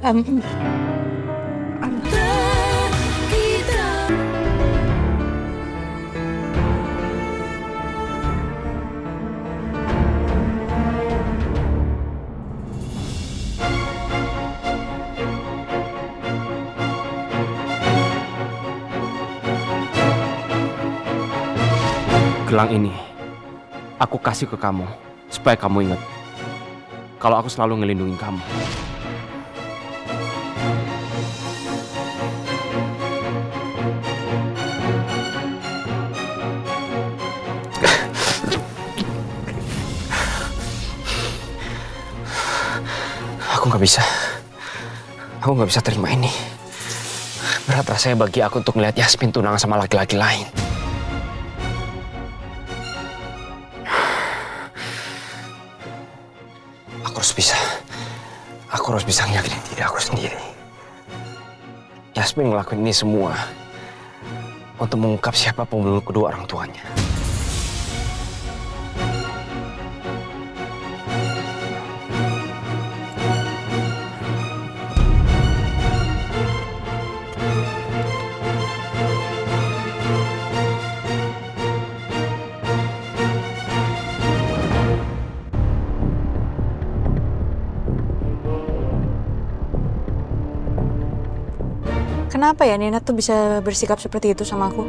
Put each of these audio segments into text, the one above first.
Em, Gelang ini aku kasih ke kamu supaya kamu ingat kalau aku selalu ngelindungin kamu. Aku nggak bisa terima ini. Berat rasanya bagi aku untuk melihat Yasmin tunangan sama laki-laki lain. Aku harus bisa meyakinkan diri aku sendiri. Yasmin ngelakuin ini semua untuk mengungkap siapa pembunuh kedua orang tuanya. Kenapa ya Nina tuh bisa bersikap seperti itu sama aku?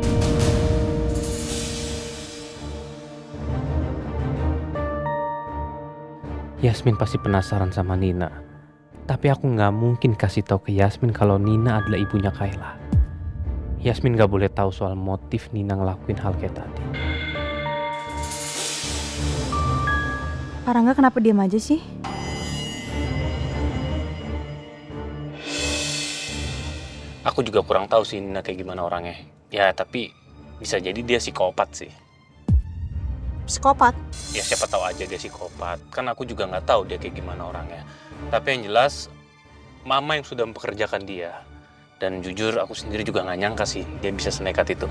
Yasmin pasti penasaran sama Nina. Tapi aku nggak mungkin kasih tahu ke Yasmin kalau Nina adalah ibunya Kayla. Yasmin nggak boleh tahu soal motif Nina ngelakuin hal kayak tadi. Pak Rangga kenapa diam aja sih? Aku juga kurang tahu sih Nina kayak gimana orangnya. Ya tapi bisa jadi dia psikopat sih. Psikopat? Ya siapa tahu aja dia psikopat. Kan aku juga nggak tahu dia kayak gimana orangnya. Tapi yang jelas Mama yang sudah mempekerjakan dia. Dan jujur aku sendiri juga nggak nyangka sih dia bisa senekat itu.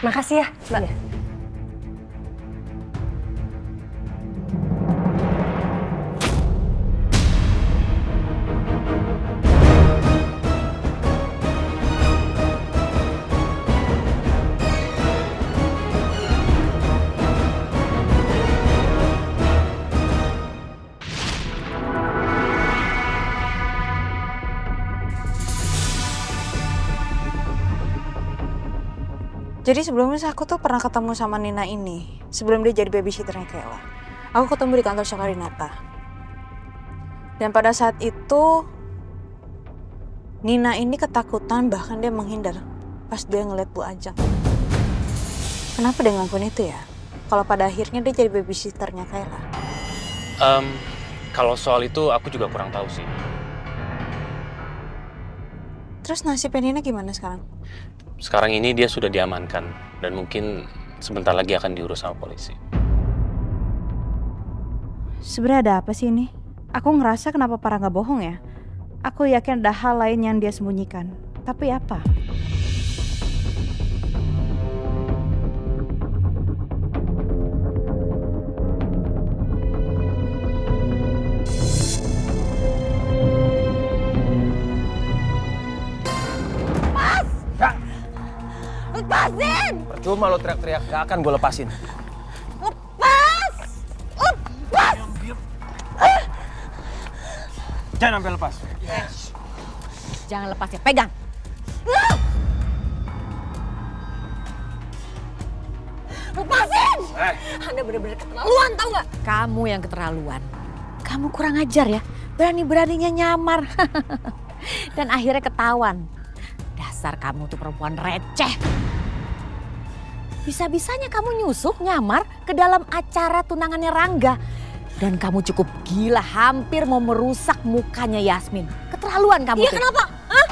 Makasih ya, Mbak. Ya. Jadi sebelumnya aku tuh pernah ketemu sama Nina ini. Sebelum dia jadi babysitternya Kayla. Aku ketemu di kantor Sakarinata. Dan pada saat itu Nina ini ketakutan, bahkan dia menghindar pas dia ngeliat Bu Ajeng. Kenapa dia ngelakuin itu ya? Kalau pada akhirnya dia jadi babysitternya Kayla. Kalau soal itu aku juga kurang tahu sih. Terus nasibnya Nina gimana sekarang? Sekarang ini dia sudah diamankan dan mungkin sebentar lagi akan diurus sama polisi. Sebenarnya ada apa sih ini? Aku ngerasa kenapa Pak Rangga bohong ya? Aku yakin ada hal lain yang dia sembunyikan. Tapi apa? Lepasin! Percuma lo teriak-teriak, gak akan gue lepasin. Lepas! Lepas! Jangan sampai lepas. Jangan lepas ya, pegang. Lepasin! Anda benar-benar keterlaluan, tahu nggak? Kamu yang keterlaluan. Kamu kurang ajar ya, berani-beraninya nyamar. Dan akhirnya ketahuan. Dasar kamu tuh perempuan receh. Bisa-bisanya kamu nyusup nyamar ke dalam acara tunangannya Rangga. Dan kamu cukup gila, hampir mau merusak mukanya Yasmin. Keterlaluan kamu tuh. Iya kenapa? Hah?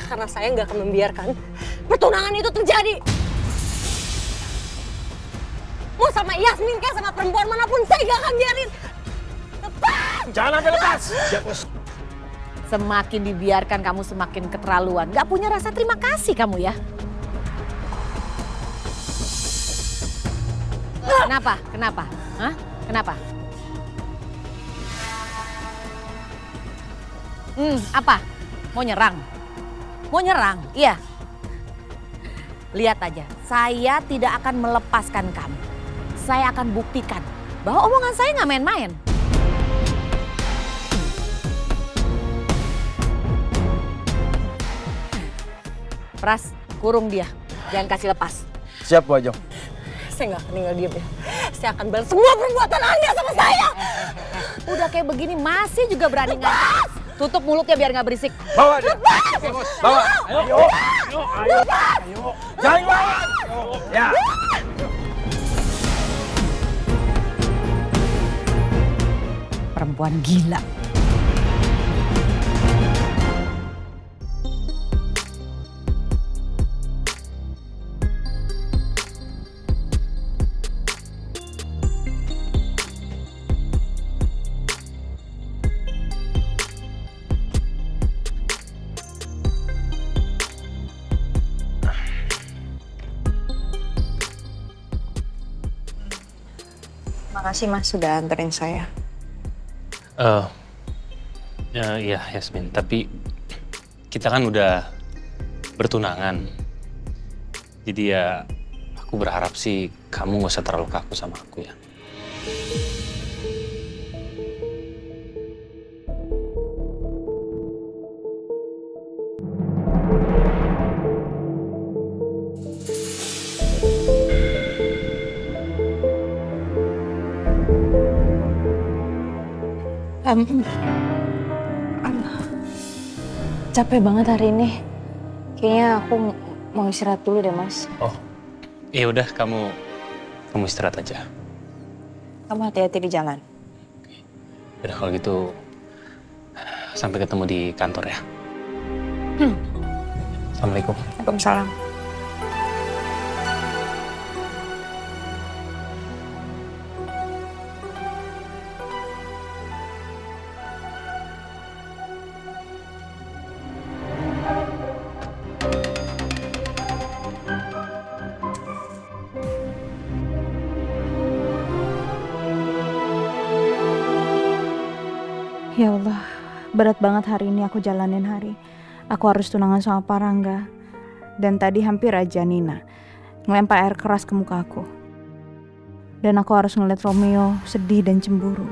Karena saya nggak akan membiarkan pertunangan itu terjadi. Mau sama Yasmin kayak sama perempuan manapun saya nggak akan biarin. Lepas! Jangan sampai lepas! Semakin dibiarkan kamu semakin keterlaluan. Gak punya rasa terima kasih kamu ya. Kenapa? Kenapa? Hah? Kenapa? Apa? Mau nyerang? Mau nyerang? Iya. Lihat aja, saya tidak akan melepaskan kamu. Saya akan buktikan bahwa omongan saya nggak main-main. Pras, kurung dia. Jangan kasih lepas. Siap, Bu Ajeng. Saya nggak akan tinggal diam ya. Saya akan balas semua perbuatan Anda sama saya. Udah kayak begini masih juga berani ngancam. Tutup mulutnya biar nggak berisik. Bawa dia. Bawa. Ayo. Ayo. Ayo. Jangan bawa. Ya. Perempuan gila. Makasih Mas sudah anterin saya. Iya Yasmin, tapi kita kan udah bertunangan. Jadi ya aku berharap sih kamu gak usah terlalu kaku sama aku ya. Capek banget hari ini. Kayaknya aku mau istirahat dulu deh, Mas. Oh, ya udah kamu istirahat aja. Kamu hati-hati di jalan. Udah kalau gitu sampai ketemu di kantor ya. Assalamualaikum. Waalaikumsalam. Ya Allah, berat banget hari ini aku jalanin hari. Aku harus tunangan sama Pak Rangga. Dan tadi hampir aja Nina ngelempar air keras ke muka aku. Dan aku harus ngeliat Romeo sedih dan cemburu.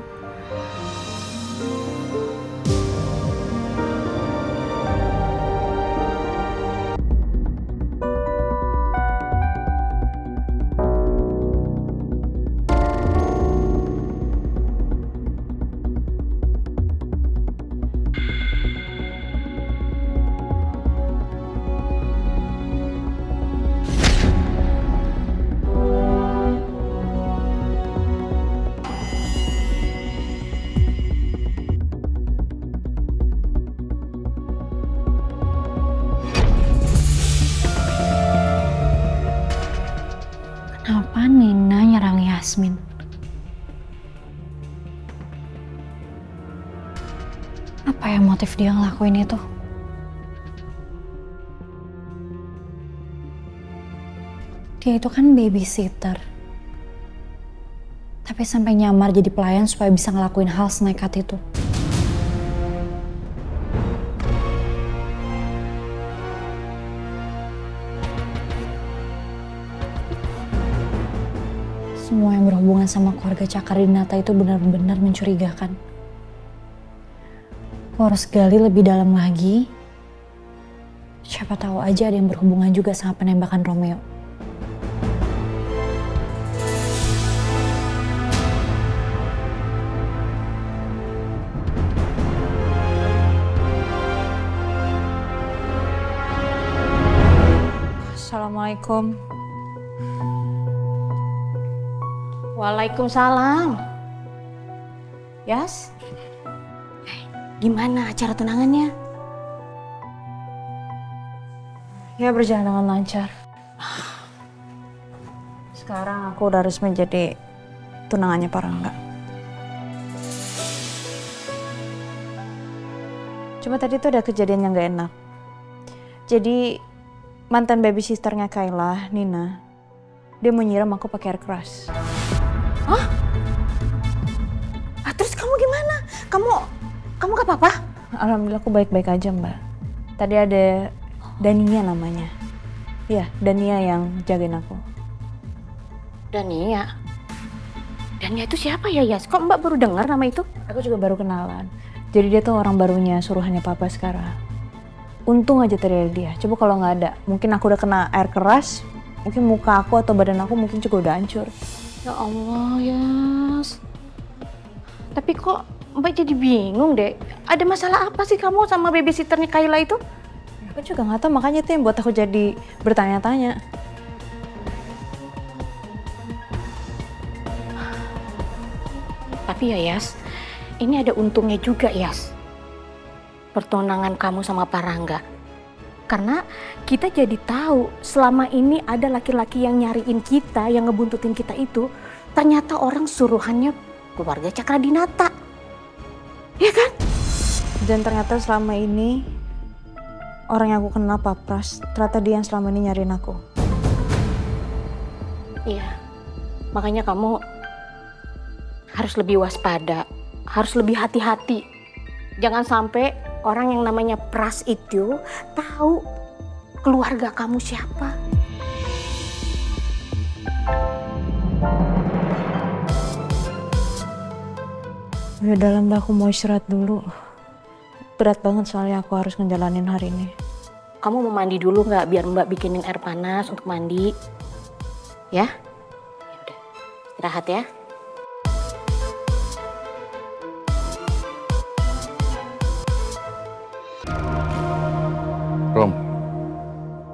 Kenapa Nina nyerang Yasmin? Apa ya motif dia ngelakuin itu? Dia itu kan babysitter. Tapi sampai nyamar jadi pelayan supaya bisa ngelakuin hal senekat itu. Semua yang berhubungan sama keluarga Cakarinata itu benar-benar mencurigakan. Aku harus gali lebih dalam lagi. Siapa tahu aja ada yang berhubungan juga sama penembakan Romeo. Assalamualaikum. Waalaikumsalam. Yas, gimana acara tunangannya? Ya berjalan dengan lancar. Sekarang aku udah harus menjadi tunangannya Pak Rangga. Cuma tadi tuh ada kejadian yang gak enak. Jadi mantan babysisternya Kayla, Nina, dia mau nyiram aku pakai air keras. Hah? Kamu gak apa-apa? Alhamdulillah aku baik-baik aja, Mbak. Tadi ada Dania namanya. Iya, Dania yang jagain aku. Dania? Dania itu siapa ya, Yas? Kok Mbak baru dengar nama itu? Aku juga baru kenalan. Jadi dia tuh orang barunya suruhannya papa sekarang. Untung aja tadi ada dia. Coba kalau nggak ada, mungkin aku udah kena air keras, mungkin muka aku atau badan aku mungkin juga udah hancur. Ya Allah, Yas. Tapi kok Mbak jadi bingung deh. Ada masalah apa sih kamu sama babysitternya Kayla itu? Aku juga nggak tahu, makanya itu yang buat aku jadi bertanya-tanya. Tapi ya, Yas, ini ada untungnya juga, Yas. Pertunangan kamu sama Pak Rangga. Karena kita jadi tahu selama ini ada laki-laki yang nyariin kita, yang ngebuntutin kita itu, ternyata orang suruhannya keluarga Cakradinata. Ya kan? Dan ternyata selama ini orang yang aku kenal Pak Pras, ternyata dia yang selama ini nyariin aku. Iya, makanya kamu harus lebih waspada, harus lebih hati-hati. Jangan sampai orang yang namanya Pras itu tahu keluarga kamu siapa. Udah dalam, aku mau istirahat dulu. Berat banget soalnya aku harus ngejalanin hari ini. Kamu mau mandi dulu nggak? Biar Mbak bikinin air panas untuk mandi. Ya? Yaudah, istirahat ya. Rom,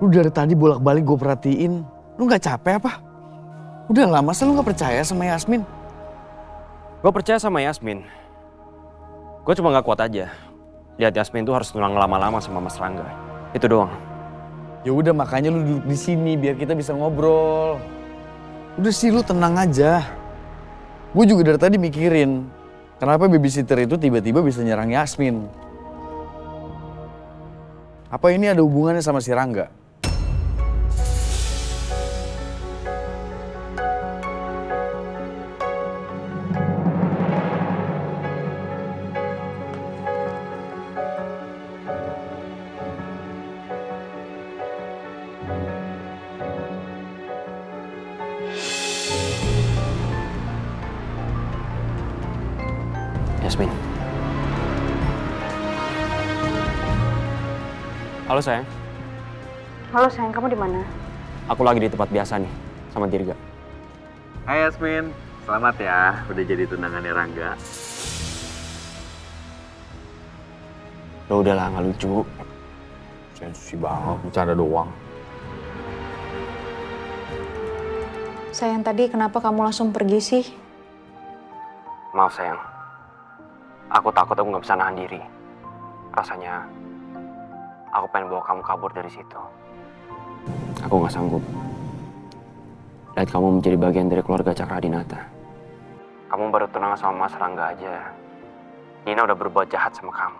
lu dari tadi bolak-balik gue perhatiin. Lu gak capek apa? Udah lama masa lu gak percaya sama Yasmin? Gue percaya sama Yasmin. Gue cuma gak kuat aja. Lihat Yasmin tuh harus tunang lama-lama sama Mas Rangga. Itu doang. Ya udah makanya lu duduk di sini biar kita bisa ngobrol. Udah sih lu tenang aja. Gue juga dari tadi mikirin kenapa babysitter itu tiba-tiba bisa nyerang Yasmin. Apa ini ada hubungannya sama si Rangga? Yasmin. Halo sayang. Halo sayang, kamu di mana? Aku lagi di tempat biasa nih, sama Dirga. Hai Yasmin, selamat ya udah jadi tunangannya Rangga. Lo udahlah, nggak lucu. Sensi banget, bercanda doang. Sayang, tadi kenapa kamu langsung pergi sih? Maaf sayang. Aku takut aku nggak bisa nahan diri. Rasanya aku pengen bawa kamu kabur dari situ. Aku nggak sanggup. Lihat kamu menjadi bagian dari keluarga Cakradinata. Kamu baru tunangan sama Mas Rangga aja. Nina udah berbuat jahat sama kamu.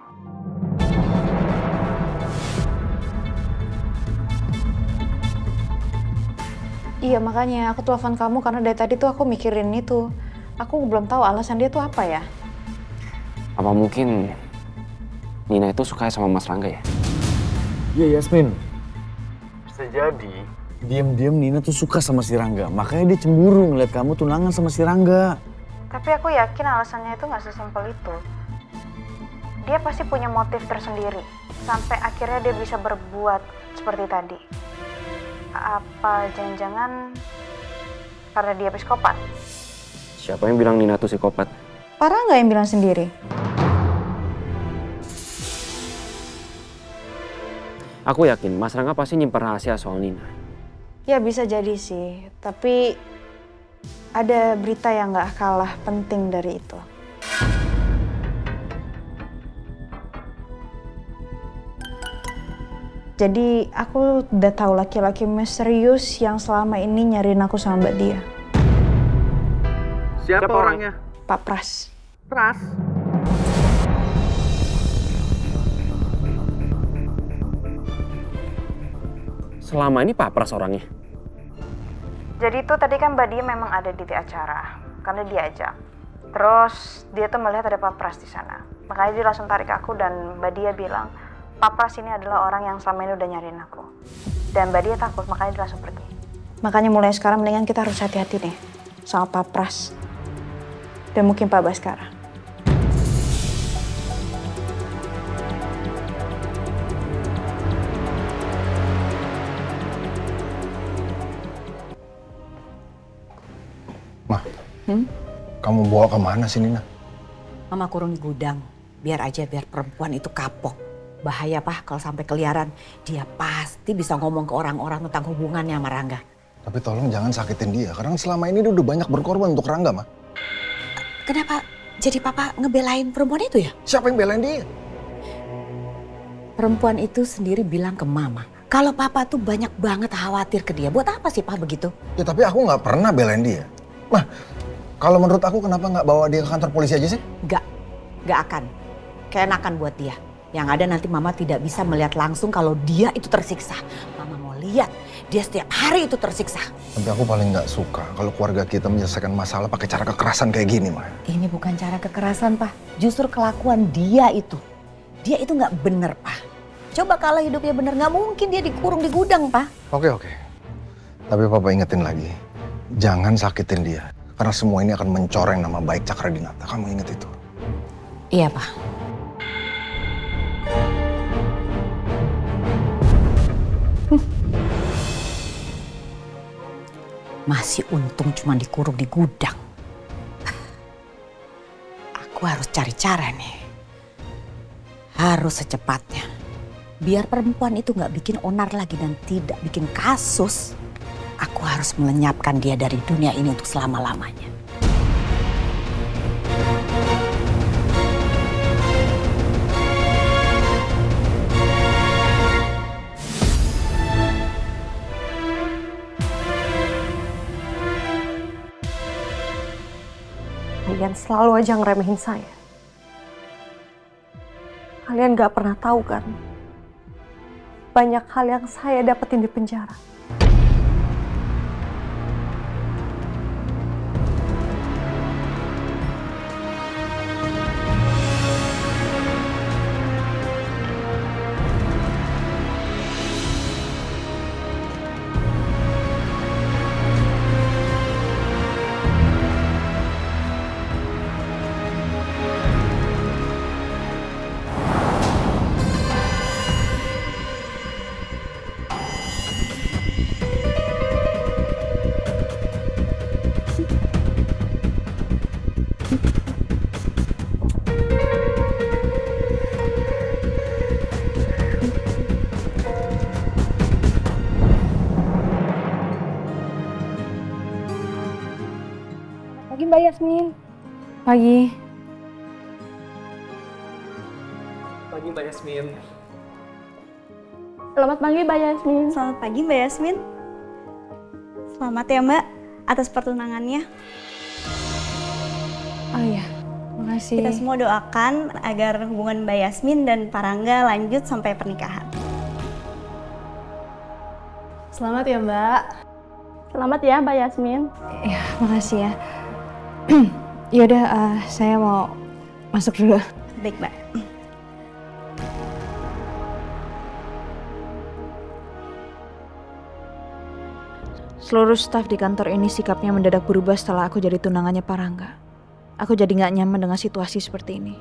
Iya, makanya aku telepon kamu karena dari tadi tuh aku mikirin itu. Aku belum tahu alasan dia tuh apa ya. Apa mungkin Nina itu suka sama Mas Rangga ya? Iya Yasmin, bisa jadi diam-diam Nina tuh suka sama si Rangga. Makanya dia cemburu ngeliat kamu tunangan sama si Rangga. Tapi aku yakin alasannya itu nggak sesimpel itu. Dia pasti punya motif tersendiri. Sampai akhirnya dia bisa berbuat seperti tadi. Apa jangan-jangan karena dia psikopat? Siapa yang bilang Nina tuh psikopat? Parah nggak yang bilang sendiri? Aku yakin Mas Rangga pasti nyimpen rahasia soal Nina. Ya bisa jadi sih, tapi ada berita yang nggak kalah penting dari itu. Jadi aku udah tahu laki-laki misterius yang selama ini nyariin aku sama Mbak Dia. Siapa orangnya? Pak Pras. Pras. Selama ini Pak Pras orangnya. Jadi itu tadi kan Mbak Dia memang ada di acara, karena dia ajak. Terus dia tuh melihat ada Pak Pras di sana. Makanya dia langsung tarik aku dan Mbak Dia bilang, Pak Pras ini adalah orang yang selama ini udah nyariin aku. Dan Mbak Dia takut, makanya dia langsung pergi. Makanya mulai sekarang mendingan kita harus hati-hati nih sama Pak Pras. Dan mungkin Pak Baskara. Ma, kamu bawa kemana sih Nina? Mama kurung di gudang. Biar perempuan itu kapok. Bahaya Pak kalau sampai keliaran. Dia pasti bisa ngomong ke orang-orang tentang hubungannya sama Rangga. Tapi tolong jangan sakitin dia. Karena selama ini dia udah banyak berkorban untuk Rangga, Ma. Kenapa jadi Papa ngebelain perempuan itu ya? Siapa yang belain dia? Perempuan itu sendiri bilang ke Mama. Kalau Papa tuh banyak banget khawatir ke dia. Buat apa sih Pak begitu? Ya tapi aku nggak pernah belain dia. Mah, kalau menurut aku kenapa nggak bawa dia ke kantor polisi aja sih? Nggak akan. Keenakan buat dia. Yang ada nanti Mama tidak bisa melihat langsung kalau dia itu tersiksa. Mama mau lihat dia setiap hari itu tersiksa. Tapi aku paling nggak suka kalau keluarga kita menyelesaikan masalah pakai cara kekerasan kayak gini, Ma. Ini bukan cara kekerasan, Pak. Justru kelakuan dia itu. Dia itu nggak bener, Pak. Coba kalau hidupnya bener, nggak mungkin dia dikurung di gudang, Pak. Oke. Tapi Papa ingetin lagi. Jangan sakitin dia. Karena semua ini akan mencoreng nama baik Cakradinata. Kamu inget itu? Iya, Pak. Masih untung cuma dikurung di gudang. Aku harus cari cara nih. Harus secepatnya. Biar perempuan itu gak bikin onar lagi dan tidak bikin kasus. Aku harus melenyapkan dia dari dunia ini untuk selama-lamanya. Kalian selalu aja ngeremehin saya. Kalian gak pernah tahu kan? Banyak hal yang saya dapetin di penjara. Pagi Mbak Yasmin. Pagi. Pagi Mbak Yasmin. Selamat pagi Mbak Yasmin. Selamat pagi Mbak Yasmin. Selamat ya Mbak atas pertunangannya. Oh iya, makasih. Kita semua doakan agar hubungan Mbak Yasmin dan Pak Rangga lanjut sampai pernikahan. Selamat ya Mbak. Selamat ya Mbak Yasmin. Ya, makasih ya. Yaudah, saya mau masuk dulu. Baik, Mbak. Seluruh staf di kantor ini sikapnya mendadak berubah setelah aku jadi tunangannya Pak Rangga. Aku jadi gak nyaman dengan situasi seperti ini.